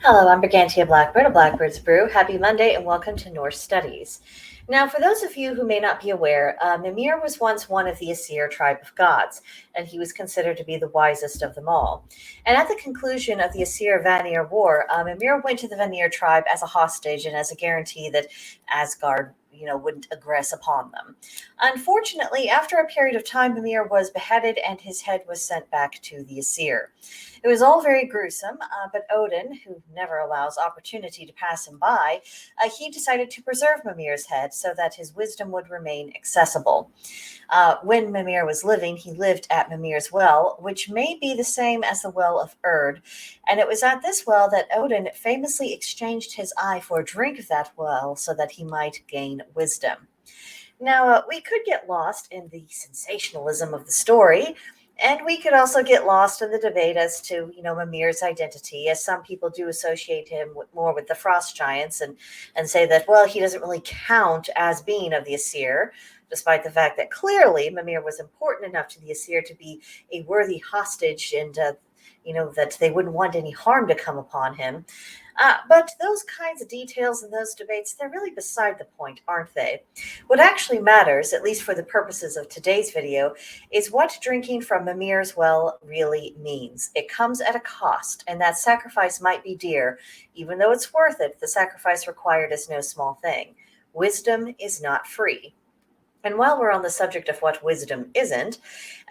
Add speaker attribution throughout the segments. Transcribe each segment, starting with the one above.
Speaker 1: Hello, I'm Brigantia Blackbird, a Blackbird's Brew. Happy Monday and welcome to Norse Studies. Now, for those of you who may not be aware, Mimir was once one of the Aesir tribe of gods, and he was considered to be the wisest of them all. And at the conclusion of the Aesir-Vanir War, Mimir went to the Vanir tribe as a hostage and as a guarantee that Asgard wouldn't aggress upon them. Unfortunately, after a period of time, Mimir was beheaded and his head was sent back to the Aesir. It was all very gruesome, but Odin, who never allows opportunity to pass him by, he decided to preserve Mimir's head so that his wisdom would remain accessible. When Mimir was living, he lived at Mimir's well, which may be the same as the well of Erd, and it was at this well that Odin famously exchanged his eye for a drink of that well so that he might gain wisdom. Now, we could get lost in the sensationalism of the story, and we could also get lost in the debate as to, Mimir's identity, as some people do associate him more with the frost giants and say that, well, he doesn't really count as being of the Aesir, despite the fact that clearly Mimir was important enough to the Aesir to be a worthy hostage and, that they wouldn't want any harm to come upon him. But those kinds of details and those debates, they're really beside the point, aren't they? What actually matters, at least for the purposes of today's video, is what drinking from Mimir's well really means. It comes at a cost, and that sacrifice might be dear. Even though it's worth it, the sacrifice required is no small thing. Wisdom is not free. And while we're on the subject of what wisdom isn't,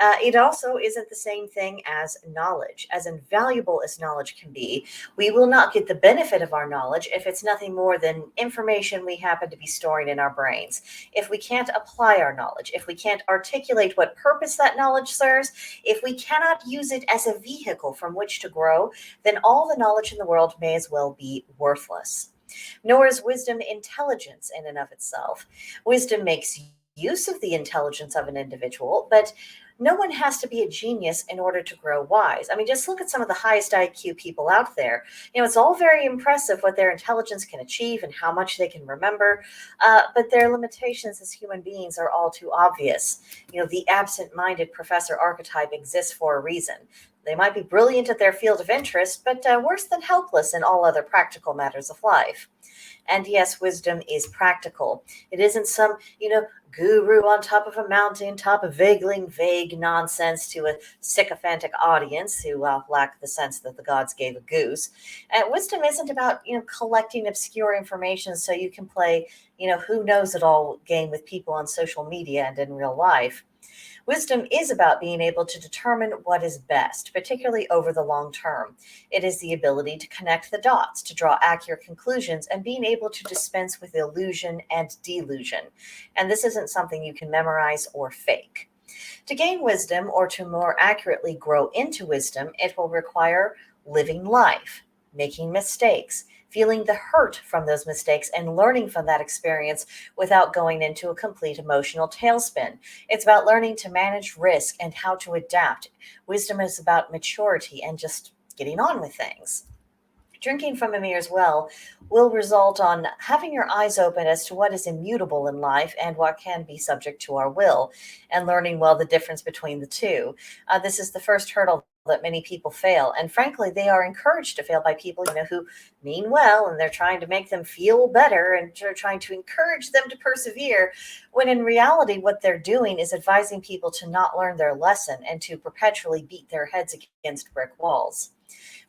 Speaker 1: it also isn't the same thing as knowledge. As invaluable as knowledge can be, we will not get the benefit of our knowledge if it's nothing more than information we happen to be storing in our brains. If we can't apply our knowledge, if we can't articulate what purpose that knowledge serves, if we cannot use it as a vehicle from which to grow, then all the knowledge in the world may as well be worthless. Nor is wisdom intelligence in and of itself. Wisdom makes use of the intelligence of an individual, but no one has to be a genius in order to grow wise. I mean, just look at some of the highest IQ people out there. It's all very impressive what their intelligence can achieve and how much they can remember, but their limitations as human beings are all too obvious. The absent-minded professor archetype exists for a reason. They might be brilliant at their field of interest, but worse than helpless in all other practical matters of life. And yes, wisdom is practical. It isn't some, guru on top of a mountain, top of vague nonsense to a sycophantic audience who lack the sense that the gods gave a goose. And wisdom isn't about, collecting obscure information so you can play, who knows it all game with people on social media and in real life. Wisdom is about being able to determine what is best, particularly over the long term. It is the ability to connect the dots, to draw accurate conclusions, and being able to dispense with illusion and delusion. And this isn't something you can memorize or fake. To gain wisdom, or to more accurately grow into wisdom, it will require living life, making mistakes, feeling the hurt from those mistakes and learning from that experience without going into a complete emotional tailspin. It's about learning to manage risk and how to adapt. Wisdom is about maturity and just getting on with things. Drinking from Mimir's well will result on having your eyes open as to what is immutable in life and what can be subject to our will, and learning well the difference between the two. This is the first hurdle that many people fail, and frankly, they are encouraged to fail by people, who mean well, and they're trying to make them feel better and they're trying to encourage them to persevere, when in reality, what they're doing is advising people to not learn their lesson and to perpetually beat their heads against brick walls.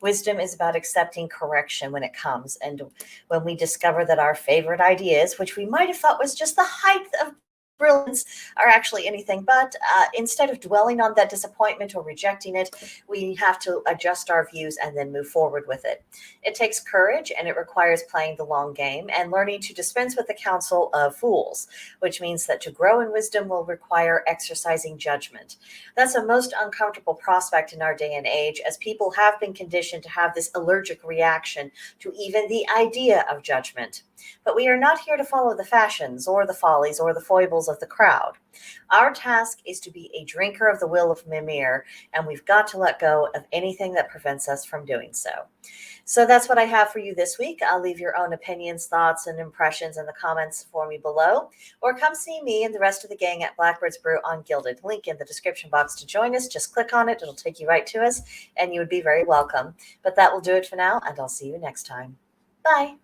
Speaker 1: Wisdom is about accepting correction when it comes, and when we discover that our favorite ideas, which we might have thought was just the height of brilliance, are actually anything but, instead of dwelling on that disappointment or rejecting it, we have to adjust our views and then move forward with it. It takes courage, and it requires playing the long game and learning to dispense with the counsel of fools, which means that to grow in wisdom will require exercising judgment. That's a most uncomfortable prospect in our day and age, as people have been conditioned to have this allergic reaction to even the idea of judgment. But we are not here to follow the fashions or the follies or the foibles principles of the crowd. Our task is to be a drinker of the will of Mimir, and we've got to let go of anything that prevents us from doing so. So that's what I have for you this week. I'll leave your own opinions, thoughts, and impressions in the comments for me below, or come see me and the rest of the gang at Blackbird's Brew on Gilded. Link in the description box to join us. Just click on it. It'll take you right to us, and you would be very welcome. But that will do it for now, and I'll see you next time. Bye.